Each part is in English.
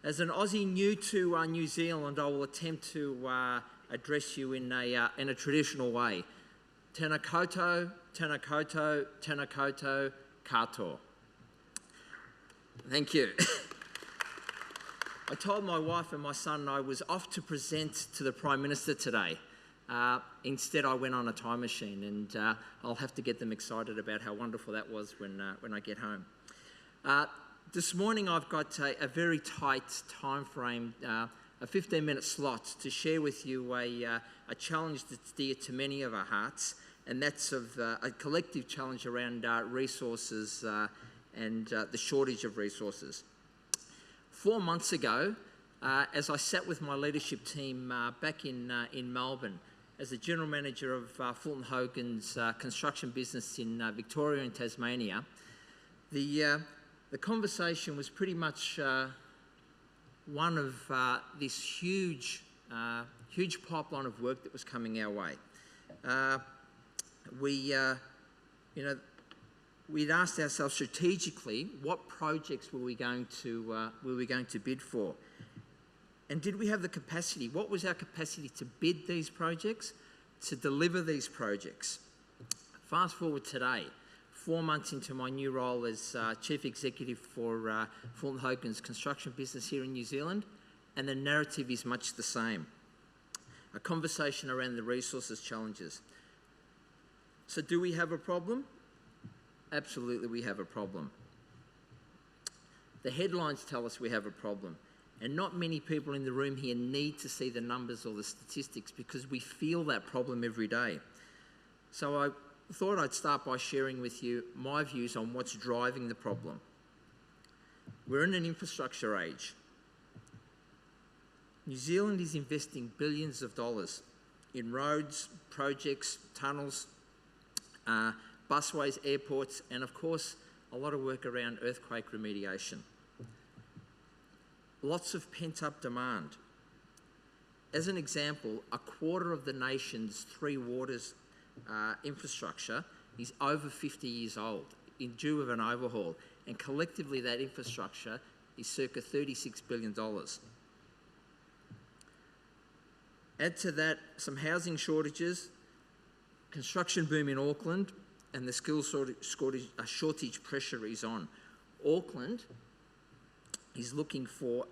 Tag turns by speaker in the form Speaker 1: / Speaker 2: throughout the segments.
Speaker 1: As an Aussie new to New Zealand, I will attempt to address you in a traditional way. Tēnā koutou, tēnā koutou, tēnā koutou, katoa. Thank you. I told my wife and my son I was off to present to the Prime Minister today. Instead, I went on a time machine, and I'll have to get them excited about how wonderful that was when I get home. This morning, I've got a very tight time frame, a 15-minute slot to share with you a challenge that's dear to many of our hearts, and that's of a collective challenge around resources and the shortage of resources. 4 months ago, as I sat with my leadership team back in Melbourne, as the General Manager of Fulton Hogan's construction business in Victoria and Tasmania, the conversation was pretty much one of this huge pipeline of work that was coming our way. We'd asked ourselves strategically what projects were we going to bid for, and did we have the capacity? What was our capacity to bid these projects, to deliver these projects? Fast forward today, 4 months into my new role as Chief Executive for Fulton Hogan's construction business here in New Zealand, and the narrative is much the same. A conversation around the resources challenges. So do we have a problem? Absolutely, we have a problem. The headlines tell us we have a problem, and not many people in the room here need to see the numbers or the statistics because we feel that problem every day. So I thought I'd start by sharing with you my views on what's driving the problem. We're in an infrastructure age. New Zealand is investing billions of dollars in roads, projects, tunnels, busways, airports, and of course, a lot of work around earthquake remediation. Lots of pent-up demand. As an example, a quarter of the nation's three waters infrastructure is over 50 years old, in due of an overhaul, and collectively that infrastructure is circa $36 billion. Add to that some housing shortages, construction boom in Auckland, and the skills shortage pressure is on. Auckland is looking for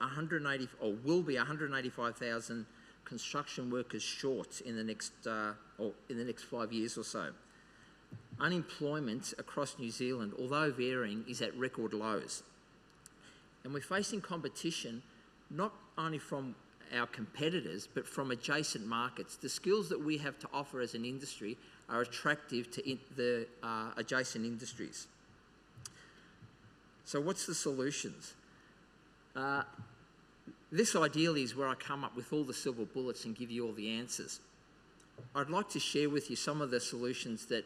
Speaker 1: will be 185,000 construction workers short in the next 5 years or so. Unemployment across New Zealand, although varying, is at record lows. And we're facing competition not only from our competitors, but from adjacent markets. The skills that we have to offer as an industry are attractive to the adjacent industries. So what's the solutions? This ideally is where I come up with all the silver bullets and give you all the answers. I'd like to share with you some of the solutions that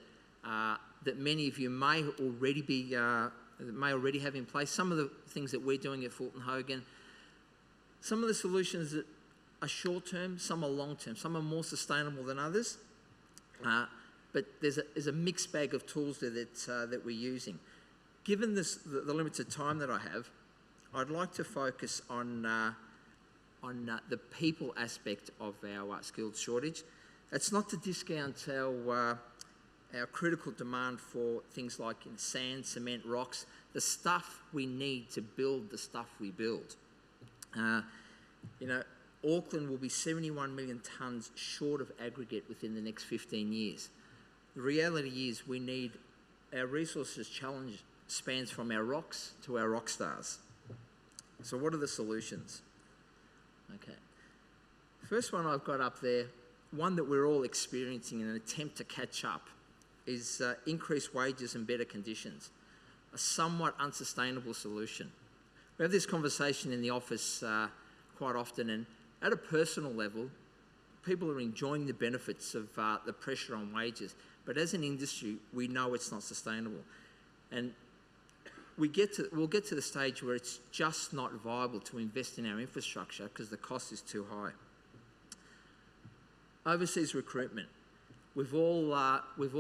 Speaker 1: many of you may already have in place. Some of the things that we're doing at Fulton Hogan. Some of the solutions that are short-term, some are long-term, some are more sustainable than others. But there's a mixed bag of tools there that we're using. Given the limited time that I have, I'd like to focus on the people aspect of our skills shortage. That's not to discount our critical demand for things like sand, cement, rocks, the stuff we need to build the stuff we build. Auckland will be 71 million tonnes short of aggregate within the next 15 years. The reality is our resources challenge spans from our rocks to our rock stars. So what are the solutions? Okay. First one I've got up there, one that we're all experiencing in an attempt to catch up, is increased wages and better conditions, a somewhat unsustainable solution. We have this conversation in the office quite often, and at a personal level, people are enjoying the benefits of the pressure on wages, but as an industry, we know it's not sustainable. And we'll get to the stage where it's just not viable to invest in our infrastructure because the cost is too high. Overseas recruitment. We've all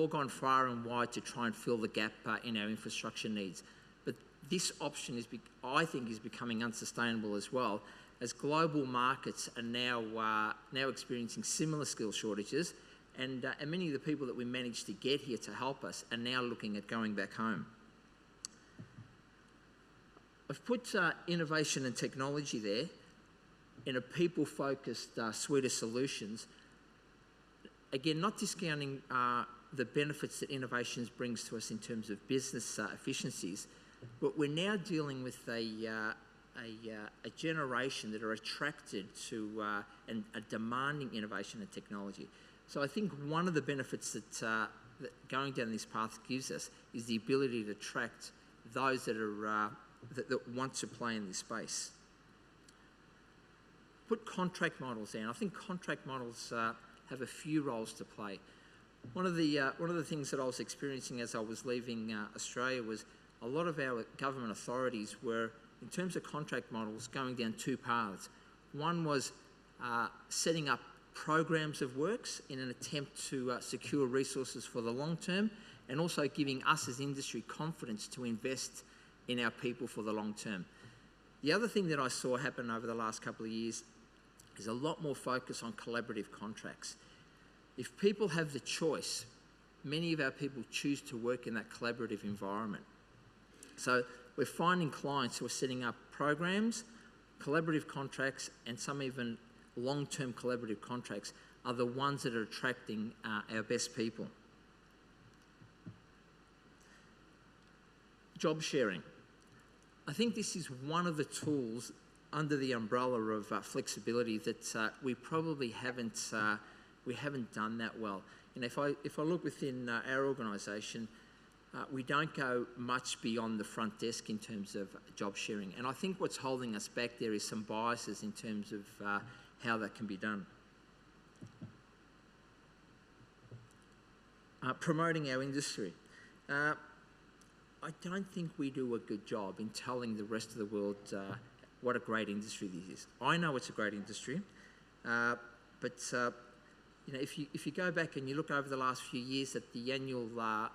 Speaker 1: gone far and wide to try and fill the gap in our infrastructure needs. But this option I think is becoming unsustainable as well, as global markets are now experiencing similar skill shortages, and many of the people that we managed to get here to help us are now looking at going back home. I've put innovation and technology there in a people-focused suite of solutions. Again, not discounting the benefits that innovations brings to us in terms of business efficiencies, but we're now dealing with a generation that are attracted to and are demanding innovation and technology. So I think one of the benefits that going down this path gives us is the ability to attract those that are that want to play in this space. Put contract models down. I think contract models have a few roles to play. One of the things that I was experiencing as I was leaving Australia was a lot of our government authorities were, in terms of contract models, going down two paths. One was setting up programs of works in an attempt to secure resources for the long term, and also giving us as industry confidence to invest in our people for the long term. The other thing that I saw happen over the last couple of years is a lot more focus on collaborative contracts. If people have the choice, many of our people choose to work in that collaborative environment. So we're finding clients who are setting up programs, collaborative contracts, and some even long-term collaborative contracts are the ones that are attracting our best people. Job sharing. I think this is one of the tools under the umbrella of flexibility that we probably haven't done that well. And if I look within our organisation, we don't go much beyond the front desk in terms of job sharing. And I think what's holding us back there is some biases in terms of how that can be done. Promoting our industry. I don't think we do a good job in telling the rest of the world what a great industry this is. I know it's a great industry, but you know, if you go back and you look over the last few years at the annual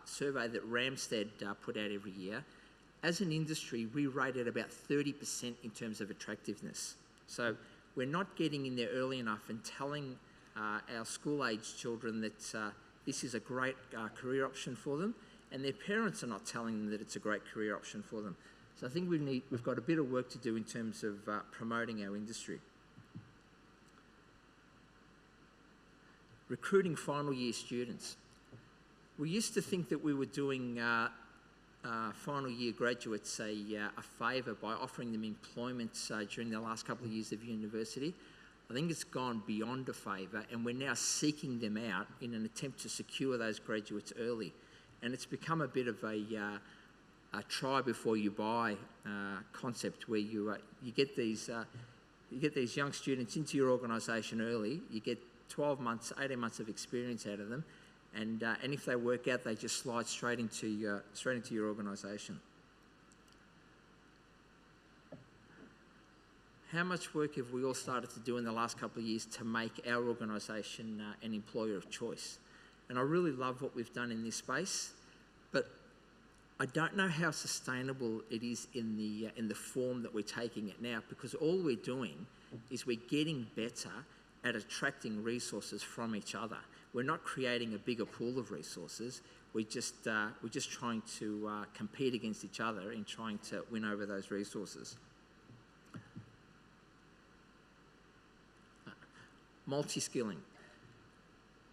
Speaker 1: survey that Randstad put out every year, as an industry, we rated about 30% in terms of attractiveness. So we're not getting in there early enough and telling our school-age children that this is a great career option for them, and their parents are not telling them that it's a great career option for them. So I think we've got a bit of work to do in terms of promoting our industry. Recruiting final year students. We used to think that we were doing final year graduates a favour by offering them employment during the last couple of years of university. I think it's gone beyond a favour, and we're now seeking them out in an attempt to secure those graduates early. And it's become a bit of a try before you buy concept, where you get these young students into your organisation early. You get 12 months, 18 months of experience out of them, and if they work out, they just slide straight into your organisation. How much work have we all started to do in the last couple of years to make our organisation an employer of choice? And I really love what we've done in this space, but I don't know how sustainable it is in the form that we're taking it now, because all we're doing is we're getting better at attracting resources from each other. We're not creating a bigger pool of resources. We're just trying to compete against each other in trying to win over those resources. Multiskilling.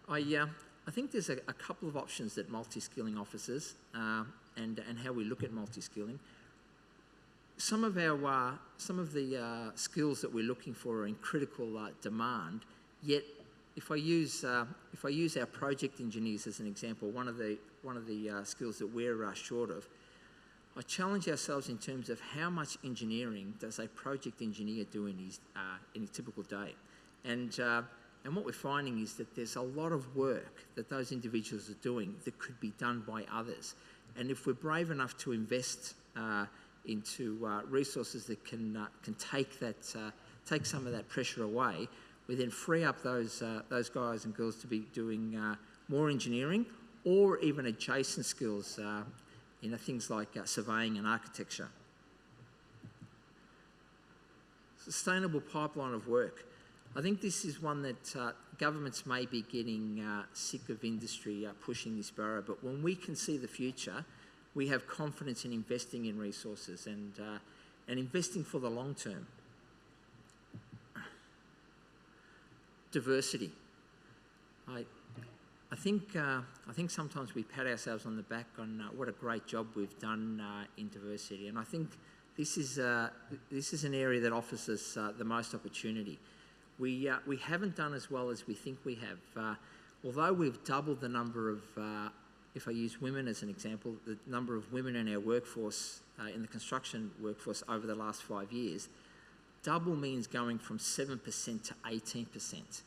Speaker 1: I think there's a couple of options that multi-skilling offers, and how we look at multi-skilling. Some of the skills that we're looking for are in critical demand. Yet, if I use our project engineers as an example, one of the skills that we're short of, I challenge ourselves in terms of how much engineering does a project engineer do in his typical day, and what we're finding is that there's a lot of work that those individuals are doing that could be done by others. And if we're brave enough to invest into resources that can take some of that pressure away, we then free up those guys and girls to be doing more engineering, or even adjacent skills, things like surveying and architecture. sustainable pipeline of work. I think this is one that governments may be getting sick of industry pushing this barrow, but when we can see the future, we have confidence in investing in resources and investing for the long term. Diversity. I think sometimes we pat ourselves on the back on what a great job we've done in diversity, and I think this is an area that offers us the most opportunity. We haven't done as well as we think we have. Although we've doubled the number of, if I use women as an example, the number of women in our workforce, in the construction workforce over the last 5 years, double means going from 7% to 18%.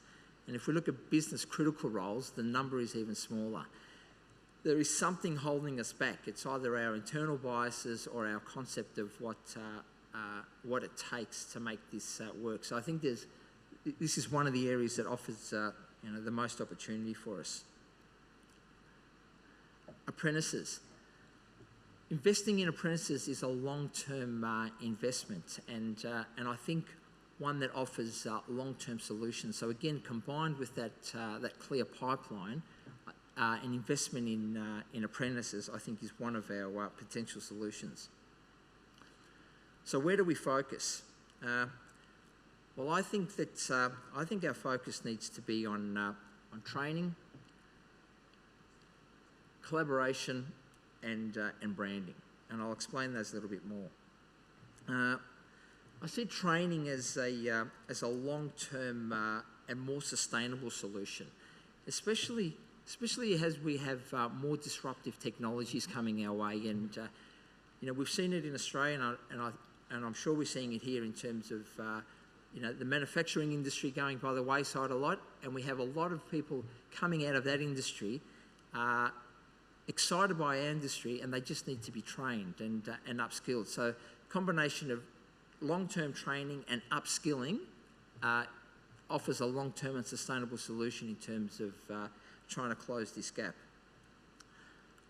Speaker 1: And if we look at business critical roles, the number is even smaller. There is something holding us back. It's either our internal biases or our concept of what it takes to make this work. So I think this is one of the areas that offers the most opportunity for us. Apprentices. Investing in apprentices is a long-term investment, and I think one that offers long-term solutions. So again, combined with that clear pipeline, an investment in apprentices, I think, is one of our potential solutions. So where do we focus? Well, I think our focus needs to be on training, collaboration, and branding, and I'll explain those a little bit more. I see training as a long-term and more sustainable solution, especially as we have more disruptive technologies coming our way, and we've seen it in Australia, and I'm sure we're seeing it here in terms of the manufacturing industry going by the wayside a lot, and we have a lot of people coming out of that industry excited by our industry, and they just need to be trained and upskilled. So combination of long-term training and upskilling offers a long-term and sustainable solution in terms of trying to close this gap.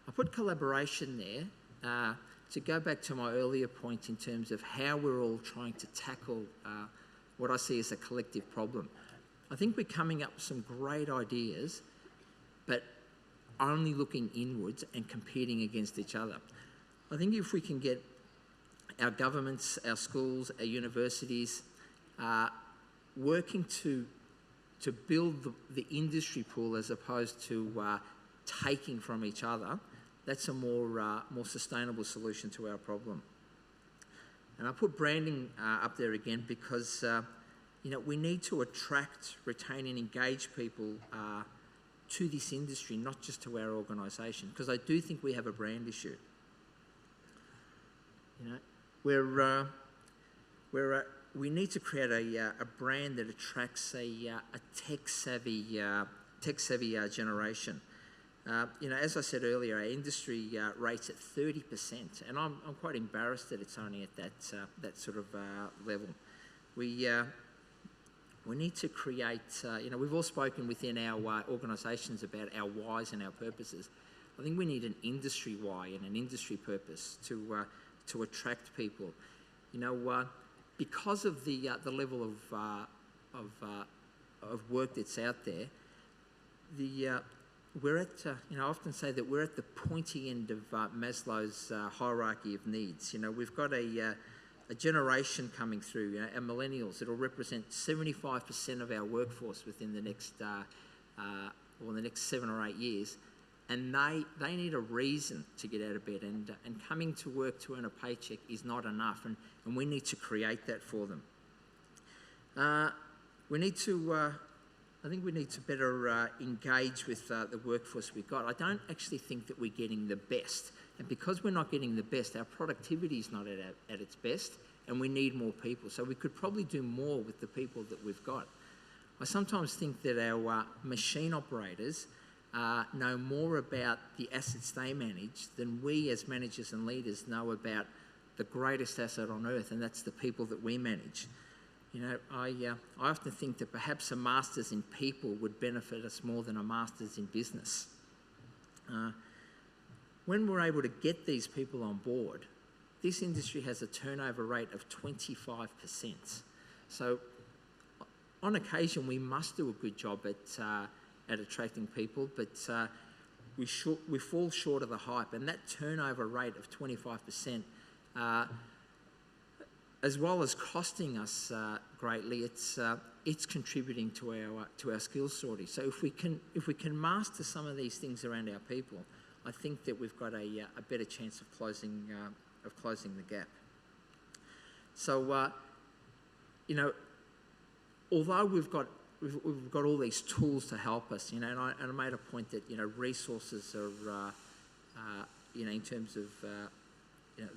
Speaker 1: I put collaboration there to go back to my earlier point in terms of how we're all trying to tackle what I see as a collective problem. I think we're coming up with some great ideas, but only looking inwards and competing against each other. I think if we can get our governments, our schools, our universities working to build the industry pool as opposed to taking from each other, that's a more sustainable solution to our problem. And I put branding up there again because we need to attract, retain, and engage people to this industry, not just to our organisation, because I do think we have a brand issue. We need to create a brand that attracts a tech-savvy generation. As I said earlier, our industry rates at 30%, and I'm quite embarrassed that it's only at that sort of level. We need to create, we've all spoken within our organisations about our whys and our purposes. I think we need an industry why and an industry purpose to attract people. Because of the level of work that's out there, we're at, I often say that we're at the pointy end of Maslow's hierarchy of needs. We've got a generation coming through, our millennials. It'll represent 75% of our workforce within the next 7 or 8 years, and they need a reason to get out of bed, and coming to work to earn a paycheck is not enough, and we need to create that for them. I think we need to better engage with the workforce we've got. I don't actually think that we're getting the best. And because we're not getting the best, our productivity is not at its best, and we need more people. So we could probably do more with the people that we've got. I sometimes think that our machine operators know more about the assets they manage than we as managers and leaders know about the greatest asset on earth, and that's the people that we manage. I often think that perhaps a master's in people would benefit us more than a master's in business. When we're able to get these people on board, this industry has a turnover rate of 25%. So on occasion, we must do a good job at attracting people, but we fall short of the hype. And that turnover rate of 25%, as well as costing us greatly, it's contributing to our skills shortage. So if we can master some of these things around our people, I think that we've got a better chance of closing the gap. So although we've got all these tools to help us, and I made a point that resources are in terms of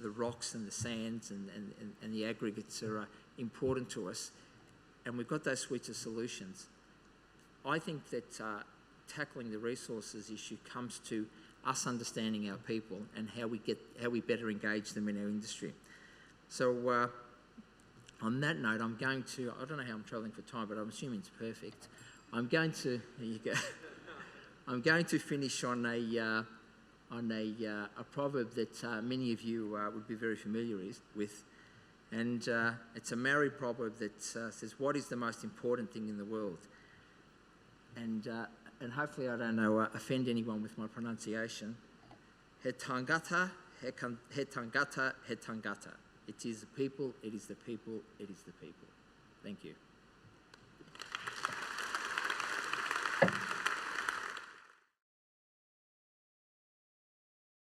Speaker 1: the rocks and the sands and the aggregates are important to us, and we've got those suites of solutions. I think that tackling the resources issue comes to us understanding our people and how we better engage them in our industry. So on that note, I don't know how I'm travelling for time, but I'm assuming it's perfect. I'm going to finish on a proverb that many of you would be very familiar with. And it's a Maori proverb that says, "What is the most important thing in the world?" And hopefully I don't offend anyone with my pronunciation. He tangata, he tangata, he tangata. It is the people, it is the people, it is the people. Thank you.